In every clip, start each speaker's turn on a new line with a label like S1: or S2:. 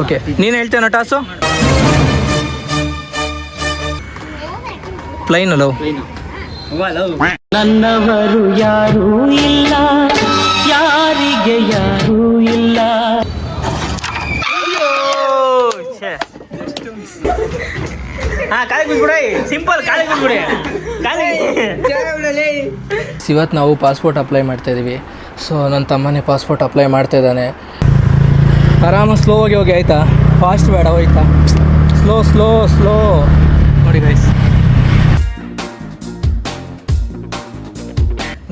S1: Okay, ನೀನು ಹೇಳ್ತೇನೋ toss? Plain love.
S2: ನನ್ನವರು ಯಾರೂ ಇಲ್ಲ, ಯಾರಿಗೆ ಯಾರೂ ಇಲ್ಲ.
S1: ಇವತ್ತು ನಾವು ಪಾಸ್ಪೋರ್ಟ್ ಅಪ್ಲೈ ಮಾಡ್ತಾ ಇದ್ದೀವಿ. ಸೊ ನನ್ನ ತಮ್ಮನೇ ಪಾಸ್ಪೋರ್ಟ್ ಅಪ್ಲೈ ಮಾಡ್ತಾ ಇದ್ದಾನೆ. ಆರಾಮ ಸ್ಲೋ ಹೋಗಿ ಆಯಿತಾ? ಫಾಸ್ಟ್ ಬೇಡ, ಹೋಯ್ತಾ? ಸ್ಲೋ ಸ್ಲೋ ಸ್ಲೋ ನೋಡಿ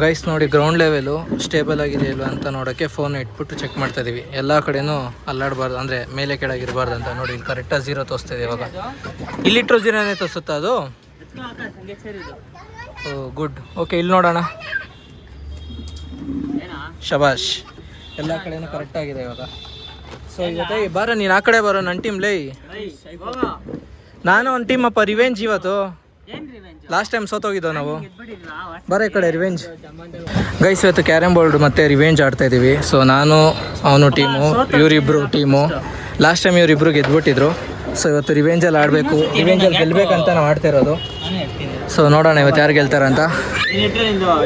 S1: ಗೈಸ್ ನೋಡಿ, ಗ್ರೌಂಡ್ ಲೆವೆಲು ಸ್ಟೇಬಲ್ ಆಗಿದೆ ಇಲ್ವಾ ಅಂತ ನೋಡೋಕ್ಕೆ ಫೋನ್ ಇಟ್ಬಿಟ್ಟು ಚೆಕ್ ಮಾಡ್ತಾ ಇದ್ದೀವಿ. ಎಲ್ಲ ಕಡೆನೂ ಅಲ್ಲಾಡಬಾರ್ದು, ಅಂದರೆ ಮೇಲೆ ಕೆಳಗಿರಬಾರ್ದು ಅಂತ. ನೋಡಿ ಇಲ್ಲಿ ಕರೆಕ್ಟಾಗಿ 0 ತೋರಿಸ್ತಿದೆ ಇವಾಗ. ಇಲ್ಲಿಟ್ಟರು 0ನೇ ತೋರಿಸುತ್ತಾ ಅದು? ಓ ಗುಡ್. ಓಕೆ, ಇಲ್ಲಿ ನೋಡೋಣ. ಶಬಾಷ್, ಎಲ್ಲ ಕಡೆನೂ ಕರೆಕ್ಟಾಗಿದೆ ಇವಾಗ. ಸೊ ಇವತ್ತೇ ಬಾರ, ನೀನು ಆ ಕಡೆ ಬರೋ, ನನ್ನ ಟೀಮ್ ಲೈ. ನಾನು ಒಂದು ಟೀಮ್ ಅಪ್ಪ, ರಿವೆಂಜ್ ಇವತ್ತು. ಲಾಸ್ಟ್ ಟೈಮ್ ಸೋತೋಗಿದ್ದೋ ನಾವು. ಬರೋ ಈ ಕಡೆ, ರಿವೆಂಜ್. ಗೈಸ್ ಇವತ್ತು ಕ್ಯಾರಮ್ ಬೋರ್ಡ್ ಮತ್ತು ರಿವೆಂಜ್ ಆಡ್ತಾ ಇದ್ದೀವಿ. ಸೊ ನಾನು, ಅವನು ಟೀಮು, ಇವರಿಬ್ಬರು ಟೀಮು. ಲಾಸ್ಟ್ ಟೈಮ್ ಇವರಿಬ್ಬರು ಗೆದ್ಬಿಟ್ಟಿದ್ರು. ಸೊ ಇವತ್ತು ರಿವೆಂಜಲ್ಲಿ ಆಡಬೇಕು, ರಿವೆಂಜಲ್ಲಿ ಗೆಲ್ಲಬೇಕಂತ ನಾವು ಆಡ್ತಾ ಇರೋದು. ಸೊ ನೋಡೋಣ ಇವತ್ತು ಯಾರು ಗೆಲ್ತಾರಂತ.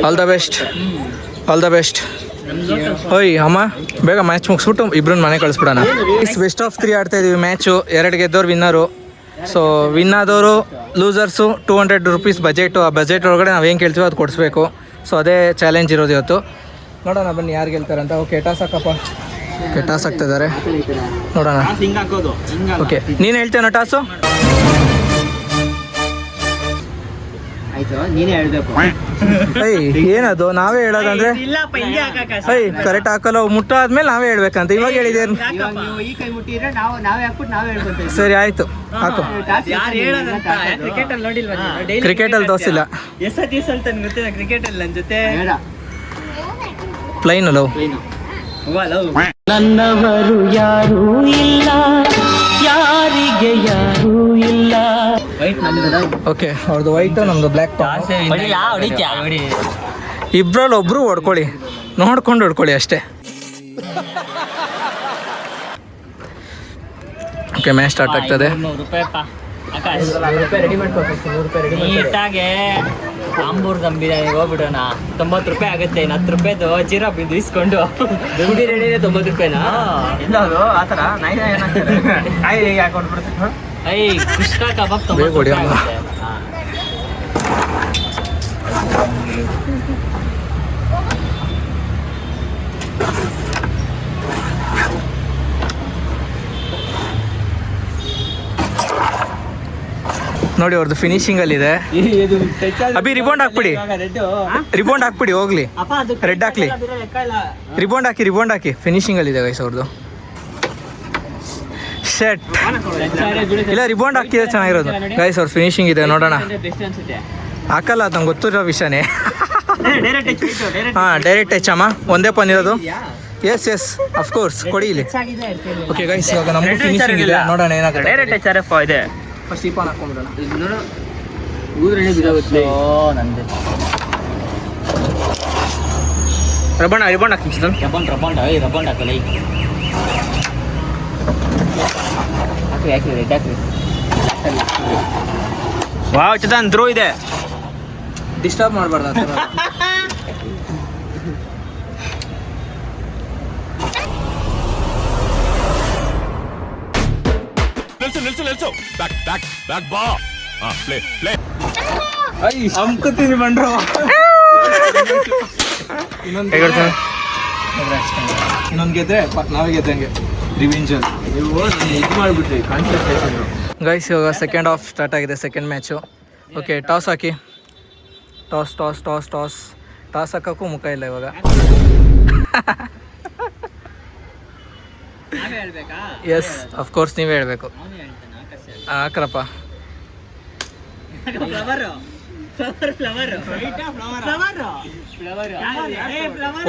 S1: All the best, all the best. ಓಯ್ ಅಮ್ಮ, ಬೇಗ ಮ್ಯಾಚ್ ಮುಗಿಸ್ಬಿಟ್ಟು ಇಬ್ರನ್ನ ಮನೆ ಕಳಿಸ್ಬಿಡೋಣ. ಬೆಸ್ಟ್ ಆಫ್ 3 ಆಡ್ತಾ ಇದ್ದೀವಿ ಮ್ಯಾಚು. 2 ಗೆದ್ದವ್ರು ವಿನ್ನರು. ಸೊ ವಿನ್ ಆದವರು ಲೂಸರ್ಸು 200 ರೂಪೀಸ್ ಬಜೆಟು. ಆ ಬಜೆಟ್ ಒಳಗಡೆ ನಾವು ಏನು ಕೇಳ್ತೀವೋ ಅದು ಕೊಡಿಸ್ಬೇಕು. ಸೊ ಅದೇ ಚಾಲೆಂಜ್ ಇರೋದು ಇವತ್ತು. ನೋಡೋಣ ಬನ್ನಿ ಯಾರು ಗೆಲ್ತಾರಂತ. ಓಕೆ, ಟಾಸ್ ಹಾಕಪ್ಪ. ಓಕೆ, ಟಾಸ್ ಹಾಕ್ತಿದ್ದಾರೆ, ನೋಡೋಣ. ಓಕೆ, ನೀನು ಹೇಳ್ತೇನೋ ಟಾಸು? ಏನದು ನಾವೇ ಹೇಳೋದಂದ್ರೆ? ಕರೆಕ್ಟ್ ಹಾಕಲ್ಲ, ಮುಟ್ಟಾದ್ಮೇಲೆ ನಾವೇ ಹೇಳ್ಬೇಕಂತ ಇವಾಗ ಹೇಳಿದೇನು? ಸರಿ ಆಯ್ತು, ಹಾಕು. ಕ್ರಿಕೆಟಲ್ಲಿ ತೋರಿಸಿಲ್ಲ. Plain love.
S2: ನನ್ನವರು ಯಾರೂ ಇಲ್ಲ, ಯಾರಿಗೆ ಯಾರೂ ಇಲ್ಲ.
S1: ಓಕೆ, ಅವ್ರದ್ದು ವೈಟು, ನಮ್ದು ಬ್ಲ್ಯಾಕ್. ಇಬ್ರಲ್ಲಿ ಒಬ್ರು ಹೊಡ್ಕೊಳ್ಳಿ, ನೋಡ್ಕೊಂಡು ಹೊಡ್ಕೊಳ್ಳಿ ಅಷ್ಟೇ. ಓಕೆ, ಮ್ಯಾಚ್ ಸ್ಟಾರ್ಟ್ ಆಗ್ತದೆ.
S3: ನೀಟಾಗೆ ಆಂಬೂರ್ ದಂಬಿದ ಹೋಗ್ಬಿಡೋಣ. 90 ರೂಪಾಯಿ ಆಗುತ್ತೆ. 10 ರೂಪಾಯಿದು ಜೀರಾ ಬಿದ್ದು ಇಸ್ಕೊಂಡು 90 ರೂಪಾಯಿನಾ ಆತರ ಹಾಕೊಂಡ್ಬಿಡ್ತೀನಿ. ಐ ಕುಷ್ಕಾ ಕಬಾಬ್ 90 ರೂಪಾಯಿ ಆಗುತ್ತೆ.
S1: ನೋಡಿ ಅವ್ರದ್ದು ಫಿನಿಶಿಂಗ್ ಅಲ್ಲಿ ಇದೆ. ಅಭಿ ರಿಬೌಂಡ್ ಹಾಕ್ಬಿಡಿ, ರಿಬೌಂಡ್ ಹಾಕ್ಬಿಡಿ, ಹೋಗ್ಲಿ. ರೆಡ್ ಹಾಕ್ಲಿ, ರಿಬೌಂಡ್ ಹಾಕಿ. ಫಿನಿಶಿಂಗ್ ಅಲ್ಲಿ ಇದೆ ಗೈಸ್ ಅವ್ರದ್ದು. ಶೆಟ್ ಇಲ್ಲ, ರಿಬೌಂಡ್ ಹಾಕಿದ್ರೆ ಚೆನ್ನಾಗಿರೋದು ಗೈಸ್. ಅವ್ರ ಫಿನಿಶಿಂಗ್ ಇದೆ, ನೋಡೋಣ. ಹಾಕಲ್ಲ, ಅದು ನಂಗೆ ಗೊತ್ತಿರೋ ವಿಷಯನೇ. ಹಾಂ, ಡೈರೆಕ್ಟ್ ಟಚ್ ಅಮ್ಮ, ಒಂದೇ ಪನ್ ಇರೋದು. ಎಸ್ ಎಸ್ ಅಫ್ಕೋರ್ಸ್, ಕೊಡಿ ಇಲ್ಲಿ. ಓಕೆ ಗೈಸ್, ಇವಾಗ ನಮಗೂ ಫಿನಿಶಿಂಗ್ ಇದೆ, ನೋಡೋಣ ಏನಾಗುತ್ತೆ.
S3: ಡೈರೆಕ್ಟ್ ಟಚ್ RF ಇದೆ.
S1: ಫಸ್ಟ್ ಈ ಪಾನ್ ಹಾಕೊಂಡ್ಬಿಡೋಣ.
S3: ಊದ್ರಣೆ ಬಿದ್ದಾಗುತ್ತೆ. ನಂದೆ
S1: ರಿಬೌಂಡ್ ಹಾಕಿ ಸರ್.
S3: ರಬೌಂಡ್ ಹಾಕಲ್ಲ. ಹಾಕಿ ರೆಡ್ ಹಾಕಿ.
S1: ವಾವ್, ಚೇತನ್ ಥ್ರೋ ಇದೆ. ಡಿಸ್ಟರ್ಬ್ ಮಾಡಬಾರ್ದು ಆ ಥರ.
S4: ನಿಲ್ಸು. ಬ್ಯಾಕ್ ಬಾ. ಪ್ಲೇ.
S1: ಅಮ್ಕುತ್ತೀನಿ ಬಂಡ್ರು. ಇನ್ನೊಂದು ಗೆದ್ರೆ ನಾವೇ ಗೆದ್ದಂಗೆ. ರಿವೆಂಜಲ್ಲಿ ನೀವು ಇದು ಮಾಡಿಬಿಟ್ರಿ ಕಾನ್ಸಂಟ್ರೇಷನ್. ಗೈಸ್ ಇವಾಗ ಸೆಕೆಂಡ್ ಹಾಫ್ ಸ್ಟಾರ್ಟ್ ಆಗಿದೆ, ಸೆಕೆಂಡ್ ಮ್ಯಾಚು. ಓಕೆ, ಟಾಸ್ ಹಾಕಿ. ಟಾಸ್ ಹಾಕೋಕ್ಕೂ ಮುಖ ಇಲ್ಲ ಇವಾಗ. ಎಸ್ ಅಫ್ಕೋರ್ಸ್ ನೀವೇ ಹೇಳ್ಬೇಕು. ಹಾಕ್ರಪ್ಪ.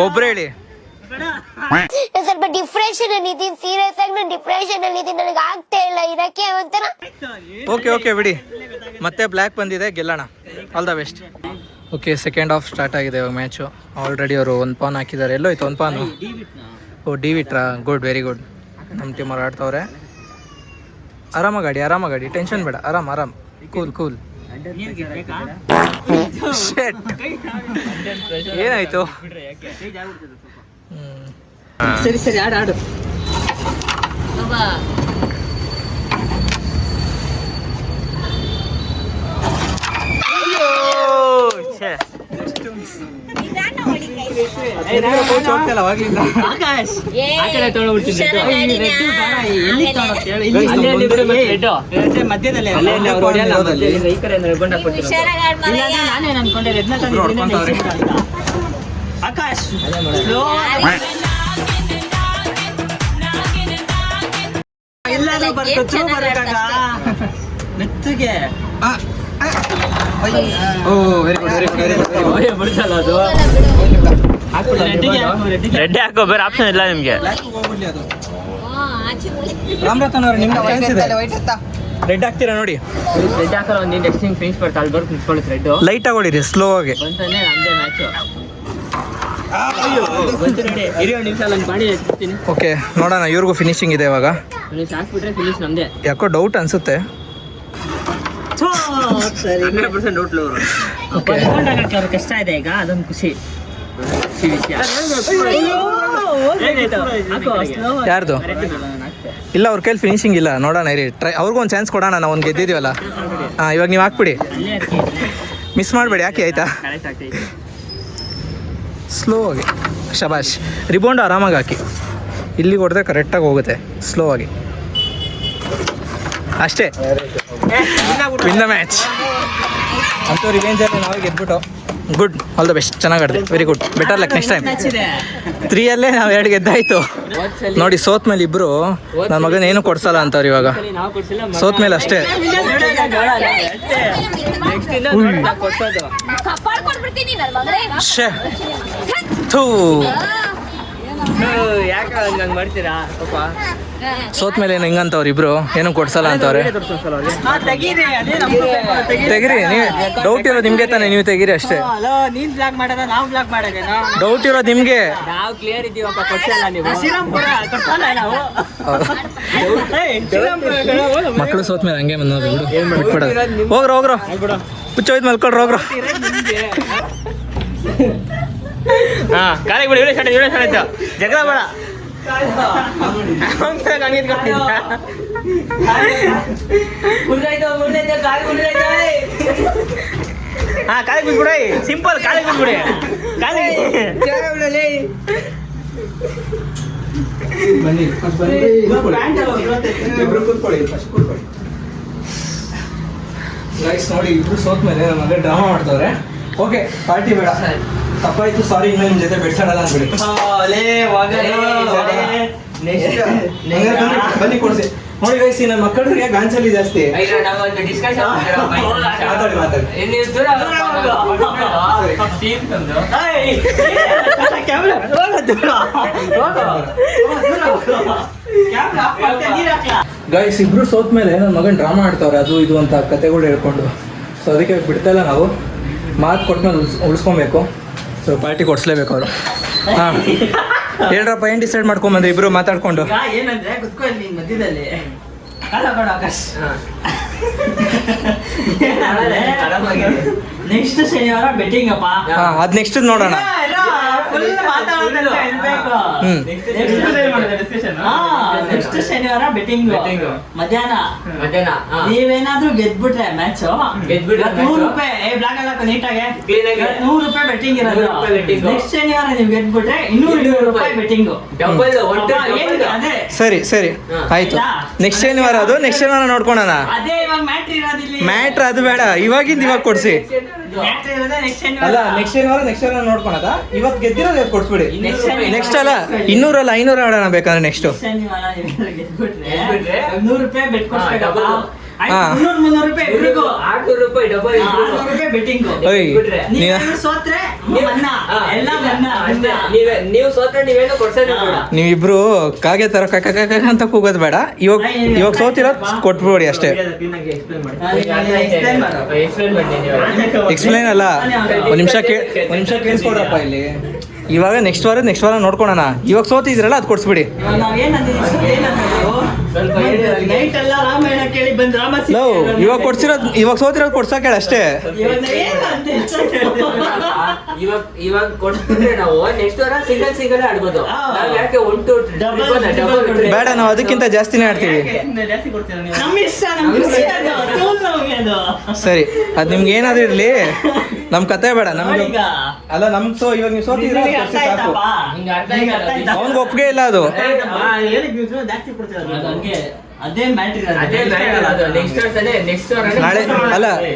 S1: ಒಬ್ರು ಹೇಳಿ.
S5: ಸ್ವಲ್ಪ ಡಿಪ್ರೆಷನ್ ಅಲ್ಲಿ ಇದ್ದೀನಿ, ಸೀರಿಯಸ್ ಆಗಿ ನಾನು ಡಿಪ್ರೆಷನ್ ಅಲ್ಲಿ ಇದ್ದೀನಿ, ನನಗೆ ಆಗ್ತಾ ಇಲ್ಲ ಇರಕ್ಕೆ ಒಂಥರ.
S1: ಓಕೆ ಬಿಡಿ, ಮತ್ತೆ ಬ್ಲ್ಯಾಕ್ ಬಂದಿದೆ, ಗೆಲ್ಲೋಣ. All the best. Okay, second half start ಆಗಿದೆ ಇವಾಗ ಮ್ಯಾಚು. ಆಲ್ರೆಡಿ ಅವರು 1 ಪಾನ್ ಹಾಕಿದ್ದಾರೆ. ಎಲ್ಲೋಯ್ತು 1 ಪಾನು? ಓ, ಡಿ ವಿಟ್ರಾ? Good, very good. ನಮ್ಮ ಟೀಮವ್ರು ಆಡ್ತವ್ರೆ. ಆರಾಮಾಗಿ ಟೆನ್ಷನ್ ಬೇಡ, ಆರಾಮ್ ಕೂಲ್. ಏನಾಯ್ತು?
S3: ಸರಿ ಆಡು ಆಕಾಶ್ ಆ ಕಡೆ ತೊಗೊಂಡ್ಬಿಡ್ತೀನಿ. ಮಧ್ಯದಲ್ಲೇ ಈ ಕಡೆ ನಾನೇ ಅನ್ಕೊಂಡೆ ಆಕಾಶ್ ಎಲ್ಲಾದ್ರೂ ಬರಕಾಗ ಮೆತ್ತಗೆ ರೆಡ್ ಹಾಕೋ, ಬೇರೆ ಆಪ್ಷನ್ ಇಲ್ಲ ನಿಮ್ಗೆ.
S1: ರೆಡ್ ಹಾಕ್ತೀರಾ ನೋಡಿ.
S3: ರೆಡ್ ಹಾಕಲ್ಲ, ಒಂದು ನೆಕ್ಸ್ಟ್ ಫಿನಿಶ್ ಬರ್ತಾ ಅಲ್ಲಿ ಬರ್ದು ನಿಂತ್ಕೊಳ್ಳುತ್ತೆ ರೆಡ್.
S1: ಲೈಟ್ ಆಗೋಡಿರಿ, ಸ್ಲೋ ಆಗಿ
S3: ಬಂತಾನೆ ನಮ್ದೇ ಮ್ಯಾಚು. ಒಂದು ನಿಮಿಷ ಅಲ್ಲಿ ಮಾಡಿ ಹಾಕ್ತೀನಿ.
S1: ಓಕೆ, ನೋಡೋಣ. ಇವ್ರಿಗೂ ಫಿನಿಶಿಂಗ್ ಇದೆ ಇವಾಗ.
S3: ಫಿನಿಶ್ ಹಾಕ್ಬಿಟ್ರೆ ಫಿನಿಶ್ ನಮ್ದೇ.
S1: ಯಾಕೋ ಡೌಟ್ ಅನ್ಸುತ್ತೆ.
S3: 100% ಡೌಟ್ ಅವರು ಕಷ್ಟ ಇದೆ ಈಗ, ಅದೊಂದು ಖುಷಿ ವಿಷಯ.
S1: ಯಾರ್ದು ಇಲ್ಲ, ಅವ್ರ ಕೈಲಿ ಫಿನಿಶಿಂಗ್ ಇಲ್ಲ. ನೋಡೋಣ ಇರಿ, ಅವ್ರಿಗೂ ಒಂದು ಚಾನ್ಸ್ ಕೊಡೋಣ. ನಾವು ಒಂದು ಗೆದ್ದಿದ್ದೀವಲ್ಲ. ಇವಾಗ ನೀವು ಹಾಕ್ಬಿಡಿ, ಮಿಸ್ ಮಾಡಬೇಡಿ. ಯಾಕೆ ಆಯ್ತಾ? ಸ್ಲೋ ಆಗಿ, ಶಬಾಷ್. ರಿಬೌಂಡ್ ಆರಾಮಾಗಿ ಹಾಕಿ, ಇಲ್ಲಿಗೆ ಹೊಡೆದ್ರೆ ಕರೆಕ್ಟಾಗಿ ಹೋಗುತ್ತೆ. ಸ್ಲೋ ಆಗಿ ಅಷ್ಟೇ. Win the match. ಅಂತೂ ರಿವೆಂಜಲ್ಲಿ ನಾವು ಗೆದ್ಬಿಟ್ಟು ಗುಡ್, ಆಲ್ ದ ಬೆಸ್ಟ್. ಚೆನ್ನಾಗಿ ಆಡಿದೆ, very good, better luck next time. 3ಯಲ್ಲೇ ನಾವು 2 ಗೆದ್ದಾಯ್ತು ನೋಡಿ. ಸೋತ್ ಮೇಲೆ ಇಬ್ರು ನನ್ನ ಮಗನ ಏನು ಕೊಡ್ಸಲ್ಲ ಅಂತವ್ರು ಇವಾಗ. ಸೋತ್ ಮೇಲೆ ಅಷ್ಟೇ. ಶೇ ಥೂ,
S3: ಯಾಕೆ ಹಂಗಂಗ್ ಮಾಡ್ತೀರಾ ಪಾಪ?
S1: ಸೋತ್ ಮೇಲೆ ಏನು ಹಿಂಗಂತವ್ರು ಇಬ್ರು, ಏನು ಕೊಡ್ಸಲ್ಲ ಅಂತವ್ರೆ. ತೆಗಿರಿ, ನೀವು ಡೌಟ್ ಇರೋದು ನಿಮ್ಗೆ ತಾನೆ, ನೀವು ತೆಗಿರಿ ಅಷ್ಟೇ.
S3: ನೀನ್ ಬ್ಲಾಕ್ ಮಾಡೋದ ನಾವು ಬ್ಲಾಕ್ ಮಾಡೋದೇನೋ?
S1: ಡೌಟ್ ಇರೋದು ನಿಮ್ಗೆ.
S3: ನಾವು ಕ್ಲಿಯರ್ ಇದ್ದೀವಪ್ಪ, ಕೊಡ್ಸಲ್ಲ ನೀವು.
S1: ಮಕ್ಕಳು ಸೋತ್ ಮೇಲೆ ಹಂಗೆ ಬಂದೋದು ಬಿಡು, ಬಿಟ್ಬಿಡೋದು. ಹೋಗ್ರೋ ಹುಚ್ಚೋಯ್ತು ಮಲ್ಕೊಳ್ರಿ, ಹೋಗ್ರೋ.
S3: ಹಾ, ಕಾಲಿಗೆ ಬಿಡಿ. ವಿಡಿಯೋ ಸ್ಟಾರ್ಟ್ ಆಯ್ತು, ಜಗಳ ಬೇಡ. ಹಾ, ಕಾಲಿಗೆ ಬಿಟ್ಬಿಡಿ. ಸಿಂಪಲ್, ಕಾಲಿಗೆ ಬಿಟ್ಬಿಡಿ.
S1: ನೋಡಿ, ಇಬ್ರು ಸೋತ್ ಮೇಲೆ ನಮ್ಮ ಮಗ ಡ್ರಾಮಾ ಮಾಡ್ತವ್ರೆ. ಓಕೆ, ಪಾರ್ಟಿ ಬೇಡ, ತಪ್ಪಾಯ್ತು, ಸಾರಿ, ಇನ್ನು ನಿಮ್ಮ ಜೊತೆ ಬೆಡ್ಸಾಡಲ್ಲ ಅಂದ್ಬಿಡಿ. ಬನ್ನಿ ಕೊಡ್ಸಿ. ನೋಡಿ ಗೈಸ್, ನನ್ನ ಮಕ್ಕಳಿಗೆ ಗಾಂಚಲಿ ಜಾಸ್ತಿ. ಮಾತಾಡಿ. ಗೈಸ್, ಇಬ್ರು ಸೋತ್ ಮೇಲೆ ನನ್ನ ಮಗನ್ ಡ್ರಾಮಾ ಆಡ್ತವ್ರೆ, ಅದು ಇದು ಅಂತ ಕತೆಗಳು ಹೇಳ್ಕೊಂಡು. ಸೊ ಅದಕ್ಕೆ ಬಿಡ್ತಾ ಇಲ್ಲ ನಾವು. ಮಾತು ಕೊಟ್ಮೇಲೆ ಉಳಿಸ್ಕೊಬೇಕು. ಸೊ ಪಾರ್ಟಿ ಕೊಡಿಸ್ಲೇಬೇಕು ಅವರು. ಹಾಂ, ಹೇಳ್ರಪ್ಪ, ಏನು ಡಿಸೈಡ್ ಮಾಡ್ಕೊಂಬಂದ್ರೆ ಇಬ್ರು ಮಾತಾಡ್ಕೊಂಡು.
S3: ಏನಂದ್ರೆ ಕುತ್ಕೊ ಇಲ್ಲಿ ಮಧ್ಯದಲ್ಲಿ. ಆಕಾಶ್ ನೆಕ್ಸ್ಟ್ ಶನಿವಾರ ಬೆಟ್ಟಿಂಗ್ ಅಪ್ಪ.
S1: ಅದ್ ನೆಕ್ಸ್ಟ್ ನೋಡೋಣ.
S3: ನೆಕ್ಸ್ಟ್ ಶನಿವಾರ ಬೆಟ್ಟಿಂಗ್ ಮಧ್ಯಾಹ್ನ. ನೀವೇನಾದ್ರೂ ಗೆದ್ಬಿಟ್ರೆ ಮ್ಯಾಚ್ ₹100 ಬ್ಲಾಕ್ ಎಲ್ಲ ನೀಟಾಗೆ ₹100 ಬೆಟ್ಟಿಂಗ್ ಇರೋದು. ನೆಕ್ಸ್ಟ್ ಶನಿವಾರ ನೀವು ಗೆದ್ಬಿಟ್ರೆ ₹200 ಬೆಟ್ಟಿಂಗ್.
S1: ಸರಿ ಆಯ್ತು. ನೆಕ್ಸ್ಟ್ ಶನಿವಾರ ಅದು, ನೆಕ್ಸ್ಟ್ ಶನಿವಾರ ನೋಡ್ಕೊಳೋಣ.
S3: ಅದೇ ಇವಾಗ ಮ್ಯಾಟ್ರ್ ಇರೋದಿಲ್ಲ.
S1: ಮ್ಯಾಟ್ರ್ ಅದು ಬೇಡ, ಇವಾಗಿಂದ ಇವಾಗ ಕೊಡ್ಸಿ. ಅಲ್ಲ, ನೆಕ್ಸ್ಟ್ ಶನಿವಾರ ನೋಡ್ಕೊಳದ. ಇವತ್ತು ಗೆದ್ದಿರೋದು ಇವತ್ತು ಕೊಡ್ಸ್ಬಿಡಿ. ನೆಕ್ಸ್ಟ್ ಅಲ್ಲ, 200 ಅಲ್ಲ 500 ಆಡೋಣ ಬೇಕಾದ್ರೆ. ನೆಕ್ಸ್ಟ್
S3: ಶನಿವಾರ ಗೆದ್ಬಿಟ್ರೆ ₹100 ಬೆಟ್ ಕೊಡ್ಸ್ಬೇಕಪ್ಪ. ₹300 ಇಬ್ರಿಗೂ ₹800 ಡಬಲ್ ₹800 ಬೆಟ್ಟಿಂಗ್. ಸೋತ್ರೆ ಎಲ್ಲ ನೀವು ಸೋತ್ರೆ ನೀವೇನು ಕೊಡ್ಸೋದು ಬೇಡ.
S1: ನೀವಿಬ್ರು ಕಾಗೆ ತರ ಕಕ್ಕ ಅಂತ ಕೂಗೋದು ಬೇಡ. ಇವಾಗ ಸೋತಿರೋದು ಕೊಟ್ಬಿಡಿ ಅಷ್ಟೇ. ಎಕ್ಸ್ಪ್ಲೈನ್ ಅಲ್ಲ, ಒಂದ್ ನಿಮಿಷ ಕೇಳಿಸ್ಕೊಡ್ರಪ್ಪ ಇಲ್ಲಿ. ಇವಾಗ ನೆಕ್ಸ್ಟ್ ವಾರ ನೋಡ್ಕೊಳೋಣ. ಇವಾಗ ಸೋತಿದ್ರಲ್ಲ ಅದು ಕೊಡ್ಸ್ಬಿಡಿ.
S3: ಇವಾಗ ನಾವ್ ನೈಟ್ ಎಲ್ಲ ರಾಮಾಯಣ ಕೇಳಿ ಬಂದ್ ರಾಮ
S1: ಇವಾಗ ಸೋತಿರೋದು ಕೊಡ್ಸಕ್ಕೆ ಹೇಳ ಅಷ್ಟೇ.
S6: ಇವಾಗ ಕೊಡ್ತಿದ್ರೆ ನಾವು ನೆಕ್ಸ್ಟ್ ವಾರ ಸಿಂಗಲ್ ಆಡ್ಬೋದು. ನಾವ್ ಯಾಕೆ 1 to double
S1: ಬೇಡ, ನಾವು ಅದಕ್ಕಿಂತ ಜಾಸ್ತಿನೇ ಆಡ್ತೀವಿ.
S3: ಜಾಸ್ತಿ ಕೊಡ್ತೀರಾ ನೀವು? ನಮ್ಮ ಇಷ್ಟ, ನಮ್ಮ ಖುಷಿ ಅದು. ನಮ್ಗೆ ಅದು.
S1: ಸರಿ, ಅದು ನಿಮ್ಗೆ ಏನಾದ್ರು ಇರ್ಲಿ, ನಮ್ ಕತೆ ಬೇಡ ನಮ್ಗೆ. ಅಲ್ಲ ನಮ್ಗೆ ಇವಾಗ ನೀವು ಸೋತಿದ್ರೆ ಸಾಕು. ಅವನ್ಗೆ ಒಪ್ಪಿಗೆ ಇಲ್ಲ ಅದು.
S3: ಜಾಸ್ತಿ ಕೊಡ್ತೀರಾ ಅದೇ ಮ್ಯಾಟ್ರಿ.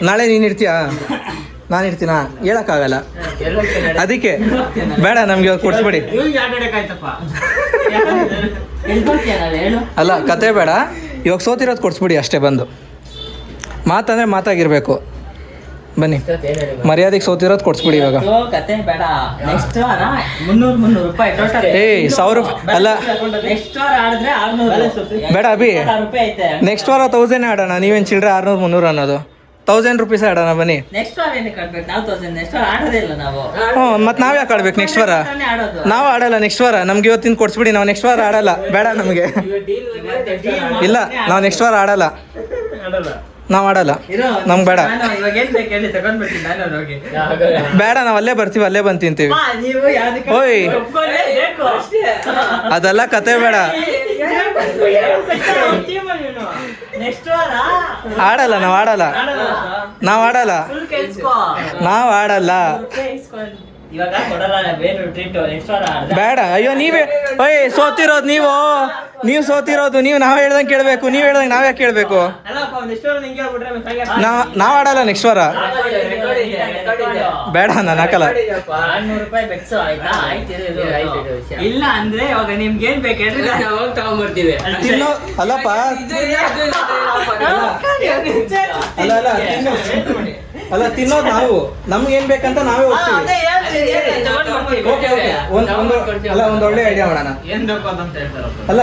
S1: ನಾಳೆ ನೀನ್ ಇರ್ತೀಯಾ? ನಾನು ಇರ್ತೀನ? ಹೇಳಕ್ಕಾಗಲ್ಲ, ಅದಕ್ಕೆ ಬೇಡ, ನಮ್ಗೆ ಇವಾಗ ಕೊಡ್ಸ್ಬಿಡಿ. ಅಲ್ಲ ಕತೆ ಬೇಡ, ಇವಾಗ ಸೋತಿರೋದು ಕೊಡ್ಸ್ಬಿಡಿ ಅಷ್ಟೇ. ಬಂದು ಮಾತಂದ್ರೆ ಮಾತಾಗಿರ್ಬೇಕು. ಬನ್ನಿ, ಮರ್ಯಾದೆಗೆ ಸೋತಿರೋದು ಕೊಡ್ಸ್ಬಿಡಿ ಇವಾಗ.
S3: ಕತೆ ಬೇಡ. ನೆಕ್ಸ್ಟ್ ವಾರ 300 ರೂಪಾಯಿ ಟೋಟಲ್.
S1: 1000 ರೂಪಾಯಿ ಅಲ್ಲ,
S3: ನೆಕ್ಸ್ಟ್ ವಾರ ಆಡಿದ್ರೆ 600
S1: ಬೇಡ ಅಭಿ,
S3: ರೂಪಾಯಿ ಐತೆ.
S1: ನೆಕ್ಸ್ಟ್ ವಾರ 1000 ಆಡೋಣ. ನೀವೇನು ಚಿಲ್ಡ್ರೆ 600-300 ಅನ್ನೋದು 1000 ರೂಪೀಸ್ ಆಡೋಣ. ಬನ್ನಿ.
S3: ನೆಕ್ಸ್ಟ್ ವಾರ ಏನಕ್ಕೆ ಆಡ್ಬೇಕು? ನಾವು 1000 ನೆಕ್ಸ್ಟ್ ವಾರ ಆಡೋದೇ ಇಲ್ಲ ನಾವು.
S1: ಮತ್ತೆ ನಾವ್ ಯಾಕೆ ಆಡ್ಬೇಕು ನೆಕ್ಸ್ಟ್ ವಾರ? ನಾವು ಆಡಲ್ಲ ನೆಕ್ಸ್ಟ್ ವಾರ. ನಮ್ಗೆ ಇವತ್ತಿನ ಕೊಡ್ಸ್ಬಿಡಿ. ನಾವು ನೆಕ್ಸ್ಟ್ ವಾರ ಆಡಲ್ಲ, ಬೇಡ ನಮಗೆ. ಇಲ್ಲ, ನಾವು ನೆಕ್ಸ್ಟ್ ವಾರ ಆಡಲ್ಲ, ನಾವು ಆಡಲ್ಲ, ನಮ್ಗೆ ಬೇಡ. ಬೇಡ, ನಾವು ಅಲ್ಲೇ ಬರ್ತೀವಿ, ಅಲ್ಲೇ ಬಂದು ತಿಂತೀವಿ. ಓಯ್, ಅದೆಲ್ಲ ಕತೆ ಬೇಡ. ಆಡಲ್ಲ, ನಾವು ಆಡಲ್ಲ, ನಾವು ಆಡಲ್ಲ, ನಾವು ಆಡಲ್ಲ. ಬೇಡ. ಅಯ್ಯೋ, ನೀವೇ ಸೋತಿರೋದು. ನೀವು ಸೋತಿರೋದು. ನಾವ್ ಹೇಳ್ದಂಗೆ ಕೇಳ್ಬೇಕು. ನೀವ್ ಹೇಳ್ದಂಗೆ ನಾವ್ ಯಾಕೆ ಕೇಳ್ಬೇಕು? ನಾವ್ ಆಡಲ್ಲ ನೆಕ್ಸ್ಟ್ ವಾರ. ಬೇಡ, ನಾನು ಹಾಕಲ್ಲ.
S3: ಇಲ್ಲ ಅಂದ್ರೆ ಇವಾಗ ನಿಮ್ಗೆ ಏನ್ ಬೇಕು ಹೇಳ್ರಿ, ತಗೊಂಡ್ಬರ್ತೀವಿ.
S1: ಅಲ್ಲಪ್ಪ, ಅಲ್ಲ ತಿನ್ನೋದು ನಾವು. ನಮ್ಗೆ ಏನ್ ಬೇಕಂತ ನಾವೇ ಹೋಗ್ತೀವಿ. ಒಂದ್ ಒಳ್ಳೆ ಐಡಿಯಾ ಮಾಡೋಣ. ಅಲ್ಲ,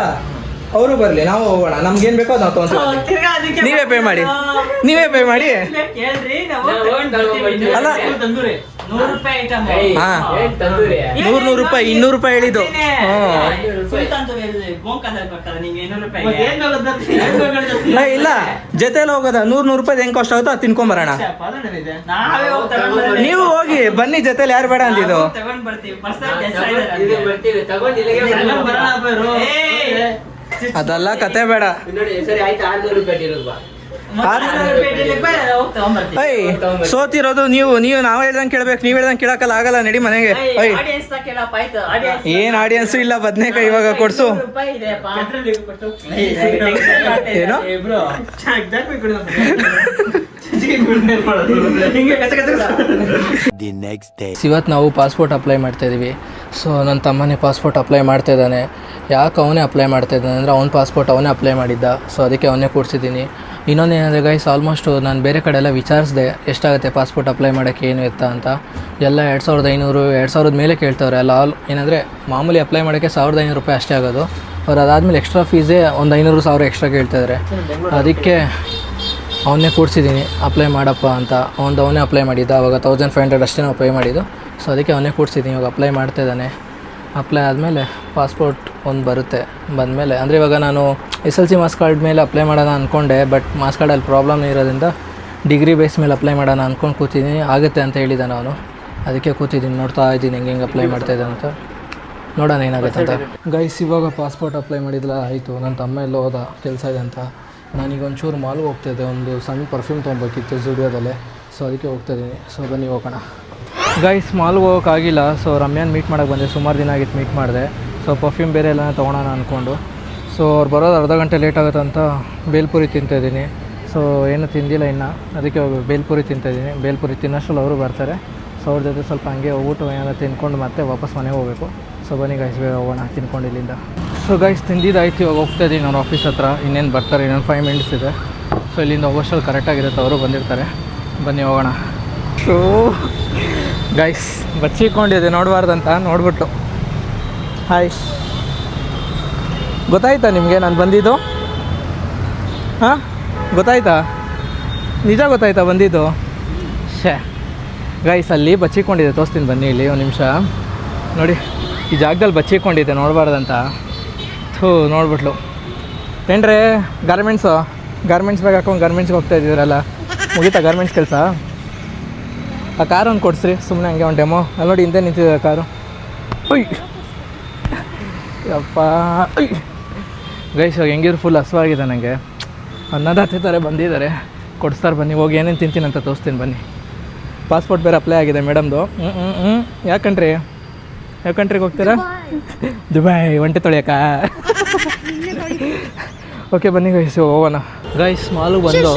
S1: ಅವರು ಬರ್ಲಿ, ನಾವು ಹೋಗೋಣ. ನಮ್ಗೆ ಏನ್ ಬೇಕೋ ನಾವು ತಗೊಂತೀವಿ. ನೀವೇ ಪೇ ಮಾಡಿ. ಅಲ್ಲ,
S3: 100 ರೂಪಾಯಿ ಐಟಮ್.
S1: ಹಾ, 100 ರೂಪಾಯಿ 200 ರೂಪಾಯಿ ಹೇಳಿದ್ದು. ಇಲ್ಲ, ಜೊತೆಲಿ ಹೋಗೋದ 100 ರೂಪಾಯಿ ಹೆಂಗ್ ಕಾಸ್ಟ್ ಆಗುತ್ತೋ ಅದು ತಿನ್ಕೊಂಬರೋಣ. ನೀವು ಹೋಗಿ ಬನ್ನಿ, ಜೊತೆಲಿ ಯಾರು ಬೇಡ ಅಂದಿದ್ದು. ಅದೆಲ್ಲ ಕತೆ ಬೇಡ. ಸೋತಿರೋದು ನೀವು. ನಾವ್ ಹೇಳ್ದಂಗೆ ಕೇಳ್ಬೇಕು. ನೀವ್ ಹೇಳ್ದಂಗೆ ಕೇಳಕ್ಕಲ್ಲ, ಆಗಲ್ಲ. ನಡಿ ಮನೆಗೆ. ಏನ್ ಆಡಿಯನ್ಸ್ ಇಲ್ಲ. ಬದ್ನೇಕಾಯಿ ಇವಾಗ ಕೊಡ್ಸು. ಏನೋ ಇವತ್ತು ನಾವು ಪಾಸ್ಪೋರ್ಟ್ ಅಪ್ಲೈ ಮಾಡ್ತಾ ಇದೀವಿ. ಸೊ ನನ್ನ ತಮ್ಮನೇ ಪಾಸ್ಪೋರ್ಟ್ ಅಪ್ಲೈ ಮಾಡ್ತಾ ಇದ್ದಾನೆ. ಯಾಕೆ ಅವನೇ ಅಪ್ಲೈ ಮಾಡ್ತಾ ಇದ್ದಾನೆ ಅಂದರೆ ಅವ್ನ ಪಾಸ್ಪೋರ್ಟ್ ಅವನೇ ಅಪ್ಲೈ ಮಾಡಿದ್ದ. ಸೊ ಅದಕ್ಕೆ ಅವನೇ ಕೂರಿಸಿದ್ದೀನಿ. ಇನ್ನೊಂದು ಏನಂದರೆ ಗೈಸ್, ಆಲ್ಮೋಸ್ಟು ನಾನು ಬೇರೆ ಕಡೆ ಎಲ್ಲ ವಿಚಾರಿಸಿದೆ ಎಷ್ಟಾಗುತ್ತೆ ಪಾಸ್ಪೋರ್ಟ್ ಅಪ್ಲೈ ಮಾಡೋಕ್ಕೆ ಏನು ಎತ್ತ ಅಂತ. ಎಲ್ಲ 2500 2000 ಮೇಲೆ ಕೇಳ್ತವ್ರೆ. ಎಲ್ಲ ಏನಂದರೆ ಮಾಮೂಲಿ ಅಪ್ಲೈ ಮಾಡೋಕ್ಕೆ 1500 ರೂಪಾಯಿ ಅಷ್ಟೇ ಆಗೋದು. ಅವ್ರು ಅದಾದಮೇಲೆ ಎಕ್ಸ್ಟ್ರಾ ಫೀಸೇ ಒಂದು 500-1000 ಎಕ್ಸ್ಟ್ರಾ ಕೇಳ್ತಾಯಿದ್ದಾರೆ. ಅದಕ್ಕೆ ಅವನ್ನೇ ಕೂರಿಸಿದ್ದೀನಿ, ಅಪ್ಲೈ ಮಾಡಪ್ಪ ಅಂತ. ಅವನೇ ಅಪ್ಲೈ ಮಾಡಿದ್ದ. ಅವಾಗ 1500 ಅಷ್ಟೇ ನಾವು ಪೇ ಮಾಡಿದ್ದು. ಸೊ ಅದಕ್ಕೆ ಅವನ್ನೇ ಕೂರಿಸಿದ್ದೀನಿ. ಇವಾಗ ಅಪ್ಲೈ ಮಾಡ್ತಾಯಿದ್ದಾನೆ. ಅಪ್ಲೈ ಆದಮೇಲೆ ಪಾಸ್ಪೋರ್ಟ್ ಒಂದು ಬರುತ್ತೆ. ಬಂದಮೇಲೆ ಅಂದರೆ ಇವಾಗ ನಾನು SLC ಮಾರ್ಕ್ಸ್ ಕಾರ್ಡ್ ಮೇಲೆ ಅಪ್ಲೈ ಮಾಡೋಣ ಅಂದ್ಕೊಂಡೆ. ಬಟ್ ಮಾರ್ಕ್ಸ್ ಕಾರ್ಡಲ್ಲಿ ಪ್ರಾಬ್ಲಮ್ ಇರೋದ್ರಿಂದ ಡಿಗ್ರಿ ಬೇಸ್ ಮೇಲೆ ಅಪ್ಲೈ ಮಾಡೋಣ ಅಂದ್ಕೊಂಡು ಕೂತಿದ್ದೀನಿ. ಆಗುತ್ತೆ ಅಂತ ಹೇಳಿದ್ದಾನೆ ಅವನು. ಅದಕ್ಕೆ ಕೂತಿದ್ದೀನಿ, ನೋಡ್ತಾ ಇದ್ದೀನಿ ಹೆಂಗೆ ಅಪ್ಲೈ ಮಾಡ್ತಾಯಿದ್ದೆ ಅಂತ. ನೋಡೋಣ ಏನಾಗುತ್ತೆ ಅಂತ. ಗೈಸ್, ಇವಾಗ ಪಾಸ್ಪೋರ್ಟ್ ಅಪ್ಲೈ ಮಾಡಿದ್ಲ ಆಯಿತು. ನನ್ನ ತಮ್ಮ ಎಲ್ಲೋ ಹೋದ, ಕೆಲಸ ಇದೆ ಅಂತ. ನಾನೀಗ ಒಂಚೂರು ಮಾಲ್ಗೆ ಹೋಗ್ತಾಯಿದ್ದೆ. ಒಂದು ಸಣ್ಣ ಪರ್ಫ್ಯೂಮ್ ತೊಗೊಬೇಕಿತ್ತು ಜುಡಿಯೋದಲ್ಲೇ. ಸೊ ಅದಕ್ಕೆ ಹೋಗ್ತಾಯಿದ್ದೀನಿ. ಸೊ ಬನ್ನಿ ಹೋಗೋಣ. ಗೈಸ್, ಮಾಲ್ಗೆ ಹೋಗೋಕ್ಕಾಗಿಲ್ಲ. ಸೊ ರಮ್ಯಾನ್ ಮೀಟ್ ಮಾಡೋಕ್ಕೆ ಬಂದೆ. ಸುಮಾರು ದಿನ ಆಗಿತ್ತು ಮೀಟ್ ಮಾಡಿದೆ. ಸೊ ಪರ್ಫ್ಯೂಮ್ ಬೇರೆ ಎಲ್ಲ ತೊಗೊಳೋಣ ಅಂದ್ಕೊಂಡು. ಸೊ ಅವ್ರು ಬರೋದು ಅರ್ಧ ಗಂಟೆ ಲೇಟ್ ಆಗುತ್ತೆ ಅಂತ ಬೇಲ್ಪುರಿ ತಿಂತಾಯಿದ್ದೀನಿ. ಸೊ ಏನು ತಿಂದಿಲ್ಲ ಇನ್ನು, ಅದಕ್ಕೆ ಬೇಲ್ಪುರಿ ತಿಂತಾಯಿದ್ದೀನಿ. ಬೇಲ್ಪುರಿ ತಿನ್ನೋಷ್ಟರಲ್ಲಿ ಅವರು ಬರ್ತಾರೆ. ಸೊ ಅವ್ರ ಜೊತೆ ಸ್ವಲ್ಪ ಹಂಗೆ ಹೋಗ್ಬಿಟ್ಟು ಏನಾದ್ರು ತಿನ್ಕೊಂಡು ಮತ್ತೆ ವಾಪಸ್ ಮನೆಗೆ ಹೋಗಬೇಕು. ಸೊ ಬನ್ನಿ ಗೈಸ್, ಬೇಗ ಹೋಗೋಣ ತಿನ್ಕೊಂಡು ಇಲ್ಲಿಂದ. ಸೊ ಗೈಸ್, ತಿಂದಿದ್ದಾಯ್ತು. ಇವಾಗ ಹೋಗ್ತಾಯಿದ್ದೀನಿ ಅವ್ರ ಆಫೀಸ್ ಹತ್ರ. ಇನ್ನೇನು ಬರ್ತಾರೆ, ಇನ್ನೊಂದು 5 ಮಿನಿಟ್ಸ್ ಇದೆ. ಸೊ ಇಲ್ಲಿಂದ ಹೋಗೋಷ್ಟರಲ್ಲಿ ಕರೆಕ್ಟಾಗಿರುತ್ತೆ, ಅವರು ಬಂದಿರ್ತಾರೆ. ಬನ್ನಿ ಹೋಗೋಣ. ಸೊ ಗೈಸ್, ಬಚ್ಚಿಕೊಂಡಿದೆ ನೋಡಬಾರ್ದಂತ ನೋಡ್ಬಿಟ್ಟು. ಹಾಯ್, ಗೊತ್ತಾಯ್ತಾ ನಿಮಗೆ ನಾನು ಬಂದಿದ್ದು? ಹಾಂ, ಗೊತ್ತಾಯ್ತಾ? ನಿಜ ಗೊತ್ತಾಯ್ತಾ ಬಂದಿದ್ದು? ಶೇ ಗೈಸ್, ಅಲ್ಲಿ ಬಚ್ಚಿಕೊಂಡಿದೆ, ತೋರಿಸ್ತೀನಿ ಬನ್ನಿ ಇಲ್ಲಿ ಒಂದು ನಿಮಿಷ. ನೋಡಿ ಈ ಜಾಗದಲ್ಲಿ ಬಚ್ಚಿಕೊಂಡಿದ್ದೆ ನೋಡಬಾರ್ದಂತ. ನೋಡ್ಬಿಟ್ಲು. ಏನ್ರಿ ಗಾರ್ಮೆಂಟ್ಸ್ ಬ್ಯಾಗ್ ಹಾಕೊಂಡು ಗಾರ್ಮೆಂಟ್ಸ್ಗೆ ಹೋಗ್ತಾ ಇದ್ದೀರಲ್ಲ, ಮುಗೀತಾ ಗಾರ್ಮೆಂಟ್ಸ್ ಕೆಲಸ? ಆ ಕಾರ್ ಒಂದು ಕೊಡಿಸ್ರಿ ಸುಮ್ಮನೆ ಹಂಗೆ ಒಂದು ಡೆಮೋ. ಅಲ್ಲಿ ನೋಡಿ ಹಿಂದೆ ನಿಂತಿದೆ ಕಾರು. ಉಯ್ ಯಪ್ಪ ಗೈಸ್, ಇವಾಗ ಹೆಂಗಿದ್ರು ಫುಲ್ ಹಸುವಾಗಿದೆ ನನಗೆ. ಅನ್ನದಾತೆ ಥರ ಬಂದಿದ್ದಾರೆ, ಕೊಡಿಸ್ತಾರೆ ಬನ್ನಿ. ಹೋಗಿ ಏನೇನು ತಿಂತೀನಿ ಅಂತ ತೋರಿಸ್ತೀನಿ ಬನ್ನಿ. ಪಾಸ್ಪೋರ್ಟ್ ಬೇರೆ ಅಪ್ಲೈ ಆಗಿದೆ ಮೇಡಮ್ದು. ಯಾವ ಕಂಟ್ರಿಗೆ ಹೋಗ್ತೀರಾ? ದುಬೈ. ಒಂಟೆ ತೊಳೆಯಕ್ಕ? ಓಕೆ ಬನ್ನಿ ಗೈಸ್ ಹೋಗೋಣ. ಗೈಸ್ ಮಾಲಿಗೆ ಬಂದು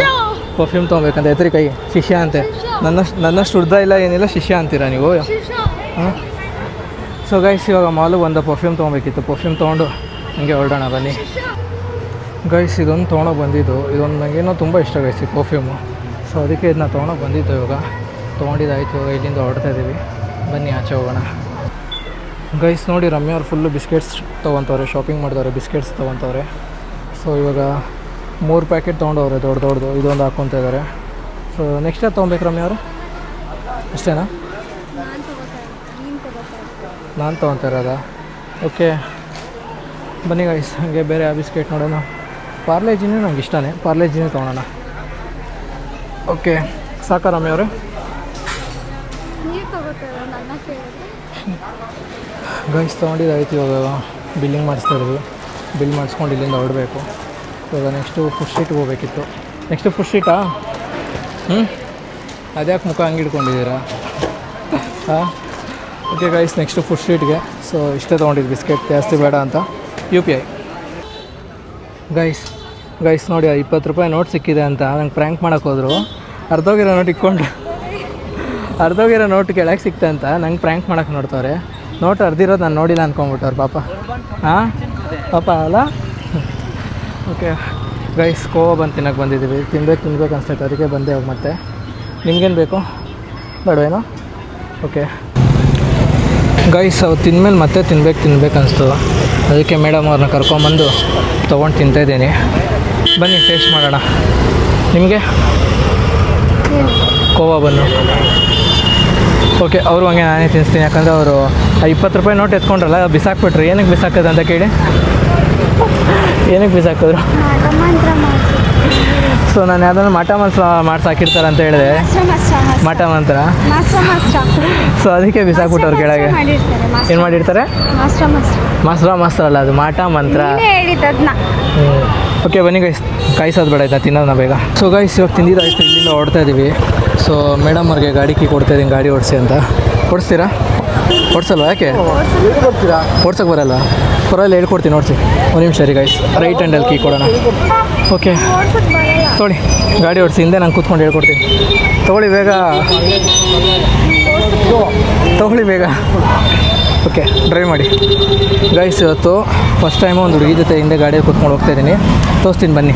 S1: ಪರ್ಫ್ಯೂಮ್ ತೊಗೊಬೇಕಂತ ಎತ್ತರಿ ಕೈ. ಶಿಷ್ಯ ಅಂತೆ. ನನ್ನಷ್ಟು ಉದ್ದ ಇಲ್ಲ ಏನಿಲ್ಲ, ಶಿಷ್ಯ ಅಂತೀರಾ ನೀವು? ಹಾಂ. ಸೊ ಗೈಸ್ ಇವಾಗ ಮಾಲಿಗೆ ಬಂದು ಪರ್ಫ್ಯೂಮ್ ತೊಗೊಬೇಕಿತ್ತು. ಪರ್ಫ್ಯೂಮ್ ತೊಗೊಂಡು ಹಂಗೆ ಹೊರಡೋಣ ಬನ್ನಿ. ಗೈಸ್ ಇದೊಂದು ತೊಗೊಳಕ್ಕೆ ಬಂದಿದ್ದು. ಇದೊಂದು ನನಗೇನೋ ತುಂಬ ಇಷ್ಟ ಗೈಸ್ ಈ ಪರ್ಫ್ಯೂಮು. ಸೊ ಅದಕ್ಕೆ ಇದನ್ನ ತೊಗೊಳಕ್ಕೆ ಬಂದಿದ್ದು. ಇವಾಗ ತೊಗೊಂಡಿದ್ದಾಯ್ತು. ಇವಾಗ ಇಲ್ಲಿಂದ ಹೊರಡ್ತಾ ಇದ್ದೀವಿ. ಬನ್ನಿ ಆಚೆ ಹೋಗೋಣ. ಗೈಸ್ ನೋಡಿ ರಮ್ಯಾ ಅವ್ರು ಫುಲ್ಲು ಬಿಸ್ಕೆಟ್ಸ್ ತೊಗೊತವ್ರೆ, ಶಾಪಿಂಗ್ ಮಾಡ್ತವ್ರೆ, ಬಿಸ್ಕೆಟ್ಸ್ ತೊಗೊತವ್ರೆ. ಸೊ ಇವಾಗ 3 ಪ್ಯಾಕೆಟ್ ತೊಗೊಂಡವ್ರೆ ದೊಡ್ಡದು. ಇದೊಂದು ಹಾಕ್ಕೊತಾ ಇದ್ದಾರೆ. ಸೊ ನೆಕ್ಸ್ಟ್ ಯಾವ್ದು ತೊಗೊಬೇಕು ರಮ್ಯಾ ಅವರು? ಅಷ್ಟೇನಾ? ನಾನು ತೊಗೊತಾ ಇರೋದಾ? ಓಕೆ ಬನ್ನಿ ಗೈಸ್ ಹಾಗೆ ಬೇರೆ ಆ ಬಿಸ್ಕೆಟ್ ನೋಡೋಣ. ಪಾರ್ಲೇಜಿನೇ ನಂಗೆ ಇಷ್ಟನೇ, ಪಾರ್ಲೇಜಿನೇ ತೊಗೊಳೋಣ. ಓಕೆ ಸಾಕಾ ರಮ್ಯಾ ಅವರೇ? ಗೈಸ್ ತೊಗೊಂಡಿದ್ದಾಯ್ತು. ಇವಾಗ ಬಿಲ್ಲಿಂಗ್ ಮಾಡಿಸ್ತಾ ಇದ್ದೀವಿ. ಬಿಲ್ ಮಾಡಿಸ್ಕೊಂಡು ಇಲ್ಲಿಂದ ಹೊರಡಬೇಕು. ಇವಾಗ ನೆಕ್ಸ್ಟು ಫುಡ್ ಸ್ಟ್ರೀಟ್ಗೆ ಹೋಗ್ಬೇಕಿತ್ತು. ನೆಕ್ಸ್ಟು ಫುಡ್ ಸ್ಟ್ರೀಟಾ? ಅದ್ಯಾಕೆ ಮುಖ ಹಂಗೆ ಇಟ್ಕೊಂಡಿದ್ದೀರಾ? ಹಾಂ ಓಕೆ ಗೈಸ್ ನೆಕ್ಸ್ಟು ಫುಡ್ ಸ್ಟ್ರೀಟ್ಗೆ. ಸೊ ಇಷ್ಟೇ ತೊಗೊಂಡಿದ್ದು ಬಿಸ್ಕೆಟ್, ಜಾಸ್ತಿ ಬೇಡ ಅಂತ. UPI ಗೈಸ್ ನೋಡಿ 20 ರೂಪಾಯಿ ನೋಟ್ ಸಿಕ್ಕಿದೆ ಅಂತ ನಂಗೆ ಪ್ರ್ಯಾಂಕ್ ಮಾಡೋಕ್ಕೆ ಹೋದರು. ಅರ್ಧೋಗಿರೋ ನೋಟ್ ಇಟ್ಕೊಂಡು ಅರ್ಧೋಗಿರೋ ನೋಟ್ ಕೆಳಗೆ ಸಿಕ್ತೆ ಅಂತ ನಂಗೆ ಪ್ರ್ಯಾಂಕ್ ಮಾಡೋಕ್ಕೆ ನೋಡ್ತವ್ರೆ. ನೋಟ್ ಅರ್ದಿರೋದು ನಾನು ನೋಡಿಲ್ಲ ಅಂದ್ಕೊಂಬಿಟ್ಟವ್ರು ಪಾಪ. ಹಾಂ ಪಾಪ ಅಲ್ಲ. ಓಕೆ ಗೈಸ್ ಕೋವಾ ಬಂದು ತಿನ್ನೋಕ್ಕೆ ಬಂದಿದ್ದೀವಿ. ತಿನ್ಬೇಕು ಅನ್ಸ್ತೈತೆ, ಅದಕ್ಕೆ ಬಂದೆ ಹೋಗಿ. ಮತ್ತೆ ನಿಮ್ಗೇನು ಬೇಕು? ಬೇಡವೇನೋ? ಓಕೆ ಗೈಸ್ ಅವ್ರು ತಿಂದಮೇಲೆ ಮತ್ತೆ ತಿನ್ಬೇಕು ಅನಿಸ್ತು. ಅದಕ್ಕೆ ಮೇಡಮ್ ಅವ್ರನ್ನ ಕರ್ಕೊಂಬಂದು ತೊಗೊಂಡು ತಿಂತಾಯಿದ್ದೀನಿ. ಬನ್ನಿ ಟೇಸ್ಟ್ ಮಾಡೋಣ. ನಿಮಗೆ ಕೋವಾ ಬನ್ನು? ಓಕೆ ಅವರು ಹಂಗೆ ನಾನೇ ತಿನ್ನಿಸ್ತೀನಿ. ಯಾಕಂದರೆ ಅವರು 20 ರೂಪಾಯಿ ನೋಟ್ ಎತ್ಕೊಂಡ್ರಲ್ಲ, ಬಿಸಾಕ್ಬಿಟ್ರು. ಏನಕ್ಕೆ ಬಿಸಾಕೋದು ಅಂತ ಕೇಳಿ ಏನಕ್ಕೆ ಬಿಸಾಕಿದ್ರು? ಸೊ ನಾನು ಯಾವುದನ್ನು ಮಾಟ ಮಂತ್ರ ಮಾಡ್ಸಾಕಿರ್ತಾರೆ ಅಂತ ಹೇಳಿದೆ. ಮಾಟ ಮಂತ್ರ. ಸೊ ಅದಕ್ಕೆ ಬಿಸಾಕ್ಬಿಟ್ಟವ್ರು ಕೆಳಗೆ. ಏನು ಮಾಡಿರ್ತಾರೆ? ಮಾಸ್ತ್ರ ಅಲ್ಲ, ಅದು ಮಾಟ ಮಂತ್ರ. ಓಕೆ ಬನ್ನಿ ಗೈಸ್, ಕಾಯಿಸೋದು ಬೇಡ ಆಯ್ತಾ, ತಿನ್ನೋದನ್ನ ಬೇಗ. ಸೊ ಗೈಸ್ ಇವಾಗ ತಿಂದಿದ್ದಾಯ್ತು, ಇಲ್ಲಿಂದ ಹೊರಡ್ತಾ ಇದ್ದೀವಿ. ಸೊ ಮೇಡಮ್ ಅವ್ರಿಗೆ ಗಾಡಿ ಕೀ ಕೊಡ್ತಾ ಇದ್ದೀನಿ, ಗಾಡಿ ಓಡಿಸಿ ಅಂತ. ಓಡಿಸ್ತೀರಾ? ಓಡಿಸಲ್ವಾ? ಯಾಕೆ ಓಡ್ಸೋಕ್ಕೆ ಬರಲ್ಲ? ಪರವಾಗಿಲ್ಲ ಹೇಳ್ಕೊಡ್ತೀನಿ, ಓಡಿಸಿ. ಒಂದು ನಿಮಿಷ ರೀ ಗೈಸ್, ರೈಟ್ ಹ್ಯಾಂಡಲ್ಲಿ ಕೀ ಕೊಡೋಣ. ಓಕೆ ತೊಗೊಳ್ಳಿ, ಗಾಡಿ ಓಡಿಸಿ. ಹಿಂದೆ ನಾನು ಕೂತ್ಕೊಂಡು ಹೇಳ್ಕೊಡ್ತೀನಿ. ತೊಗೊಳ್ಳಿ ಬೇಗ. ಓಕೆ ಡ್ರೈವ್ ಮಾಡಿ ಗೈಸ್. ಇವತ್ತು ಫಸ್ಟ್ ಟೈಮು ಒಂದು ಹುಡುಗಿ ಜೊತೆ ಹಿಂದೆ ಗಾಡಿಯಲ್ಲಿ ಕೂತ್ಕೊಂಡು ಹೋಗ್ತಾಯಿದ್ದೀನಿ. ತೋರಿಸ್ತೀನಿ ಬನ್ನಿ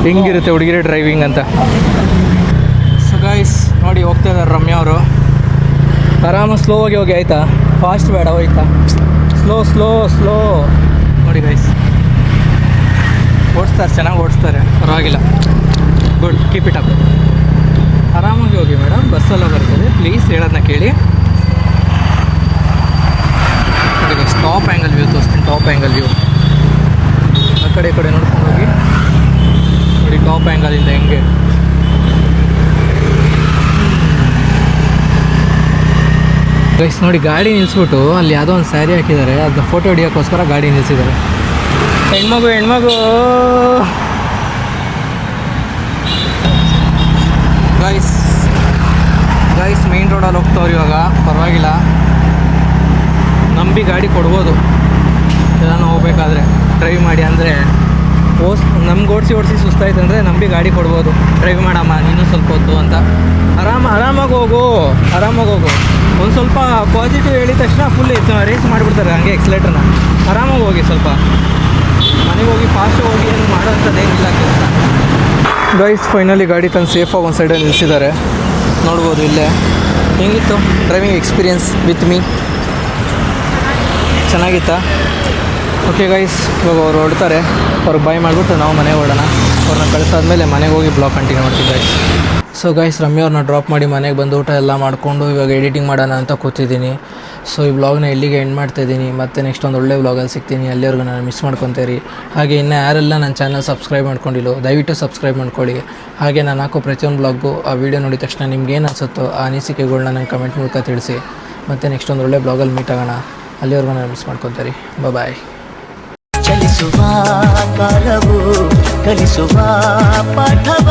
S1: ಹೆಂಗಿರುತ್ತೆ ಹುಡುಗಿರೇ ಡ್ರೈವಿಂಗ್ ಅಂತ. ಸೊ ಗೈಸ್ ನೋಡಿ ಹೋಗ್ತಾ ಇದ್ದಾರೆ ರಮ್ಯಾ ಅವರು. ಆರಾಮಾಗಿ ಸ್ಲೋ ಹೋಗಿ ಆಯಿತಾ? ಫಾಸ್ಟ್ ಬೇಡ, ಹೋಯ್ತಾ? ಸ್ಲೋ ನೋಡಿ ಗೈಸ್. ಓಡಿಸ್ತಾರೆ, ಚೆನ್ನಾಗಿ ಓಡಿಸ್ತಾರೆ, ಪರವಾಗಿಲ್ಲ. Good, keep it up. ಆರಾಮಾಗಿ ಹೋಗಿ ಮೇಡಮ್, ಬಸ್ಸೆಲ್ಲ ಬರ್ತದೆ. ಪ್ಲೀಸ್ ಹೇಳೋದನ್ನ ಕೇಳಿ. ನೋಡಿ ಗೈಸ್, ಟಾಪ್ ಆ್ಯಂಗಲ್ ವ್ಯೂ ತೋರಿಸ್ತೀನಿ. ಟಾಪ್ ಆ್ಯಂಗಲ್ ವ್ಯೂ ಆ ಕಡೆ ನೋಡ್ಕೊಂಡು ಹೋಗಿ ನೋಡಿ. ಟಾಪ್ ಆ್ಯಂಗಲಿಂದ ಹೆಂಗೆ ಗೈಸ್ ನೋಡಿ. ಗಾಡಿ ನಿಲ್ಲಿಸ್ಬಿಟ್ಟು ಅಲ್ಲಿ ಯಾವುದೋ ಒಂದು ಸ್ಯಾರಿ ಹಾಕಿದ್ದಾರೆ, ಅದನ್ನ ಫೋಟೋ ಹಿಡಿಯೋಕ್ಕೋಸ್ಕರ ಗಾಡಿ ನಿಲ್ಲಿಸಿದ್ದಾರೆ. ಹೆಣ್ಮಗು ಗೈಸ್ ಮೇನ್ ರೋಡಲ್ಲಿ ಹೋಗ್ತವ್ರು ಇವಾಗ. ಪರವಾಗಿಲ್ಲ, ನಂಬಿ ಗಾಡಿ ಕೊಡ್ಬೋದು ಎಲ್ಲಾನು ಹೋಗ್ಬೇಕಾದ್ರೆ. ಡ್ರೈವ್ ಮಾಡಿ ಅಂದರೆ ನಮ್ಗೆ ಓಡಿಸಿ ಸುಸ್ತಾಯ್ತು ಅಂದರೆ ನಂಬಿ ಗಾಡಿ ಕೊಡ್ಬೋದು. ಡ್ರೈವ್ ಮಾಡಮ್ಮ ಇನ್ನೂ ಸ್ವಲ್ಪ ಹೊತ್ತು ಅಂತ. ಆರಾಮಾಗಿ ಹೋಗು. ಒಂದು ಸ್ವಲ್ಪ ಪಾಸಿಟಿವ್ ಹೇಳಿದ ತಕ್ಷಣ ಫುಲ್ ರೇಸ್ ಮಾಡಿಬಿಡ್ತಾರೆ ಹಂಗೆ ಎಕ್ಸಲೇಟ್ರನ್ನ. ಆರಾಮಾಗಿ ಹೋಗಿ, ಸ್ವಲ್ಪ ಮನೆಗೆ ಹೋಗಿ ಫಾಸ್ಟ್ ಹೋಗಿ ಏನು ಮಾಡೋಂಥದ್ದೇನಿಲ್ಲ ಕೆಲಸ. ಗೈಸ್ ಫೈನಲಿ ಗಾಡಿ ತಂದು ಸೇಫಾಗಿ ಒಂದು ಸೈಡಲ್ಲಿ ನಿಲ್ಲಿಸಿದ್ದಾರೆ, ನೋಡ್ಬೋದು ಇಲ್ಲೇ. ಹೆಂಗಿತ್ತು ಡ್ರೈವಿಂಗ್ ಎಕ್ಸ್ಪೀರಿಯನ್ಸ್ ವಿತ್ ಮೀ? ಚೆನ್ನಾಗಿತ್ತಾ? ಓಕೆ ಗೈಸ್, ಇವಾಗ ಅವ್ರು ಹೊರಡ್ತಾರೆ. ಅವ್ರಿಗೆ ಬಾಯ್ ಮಾಡಿಬಿಟ್ಟು ನಾವು ಮನೆಗೆ ಹೊರಡೋಣ. ಅವ್ರನ್ನ ಕಳಿಸಾದ್ಮೇಲೆ ಮನೆಗೆ ಹೋಗಿ ಬ್ಲಾಗ್ ಕಂಟಿನ್ಯೂ ಮಾಡ್ತೀವಿ ಗೈಸ್. ಸೊ ಗೈಸ್ ರಮ್ಯವ್ರನ್ನ ಡ್ರಾಪ್ ಮಾಡಿ ಮನೆಗೆ ಬಂದು ಊಟ ಎಲ್ಲ ಮಾಡಿಕೊಂಡು ಇವಾಗ ಎಡಿಟಿಂಗ್ ಮಾಡೋಣ ಅಂತ ಕೂತಿದ್ದೀನಿ. ಸೊ ಈ ವ್ಲಾಗ್ನ ಇಲ್ಲಿಗೆ ಎಂಡ್ ಮಾಡ್ತಾಯಿದ್ದೀನಿ. ಮತ್ತು ನೆಕ್ಸ್ಟ್ ಒಂದು ಒಳ್ಳೆ ವ್ಲಾಗಲ್ಲಿ ಸಿಗ್ತೀನಿ. ಅಲ್ಲಿವರೆಗೂ ನಾನು ಮಿಸ್ ಮಾಡ್ಕೊತೀರಿ. ಹಾಗೆ ಇನ್ನು ಯಾರೆಲ್ಲ ನನ್ನ ಚಾನಲ್ ಸಬ್ಸ್ಕ್ರೈಬ್ ಮಾಡ್ಕೊಂಡಿಲ್ಲೋ ದಯವಿಟ್ಟು ಸಬ್ಸ್ಕ್ರೈಬ್ ಮಾಡ್ಕೊಳ್ಳಿ. ಹಾಗೆ ನಾನು ಹಾಕೋ ಪ್ರತಿಯೊಂದು ವ್ಲಾಗು ಆ ವಿಡಿಯೋ ನೋಡಿದ ತಕ್ಷಣ ನಿಮ್ಗೆ ಏನು ಅನಿಸುತ್ತೋ ಆ ಅನಿಸಿಕೆಗಳನ್ನ ನಂಗೆ ಕಮೆಂಟ್ ಮೂಲಕ ತಿಳಿಸಿ. ಮತ್ತು ನೆಕ್ಸ್ಟ್ ಒಂದು ಒಳ್ಳೆ ಬ್ಲಾಗಲ್ಲಿ ಮೀಟ್ ಆಗೋಣ. ಅಲ್ಲಿವರೆಗೂ ನಾನು ಮಿಸ್ ಮಾಡ್ಕೊತೀರಿ. ಬಾಯ್.
S2: ಚಲಿಸುವ ಕಾಲವು ಕಲಿಸುವ ಪಾಠವ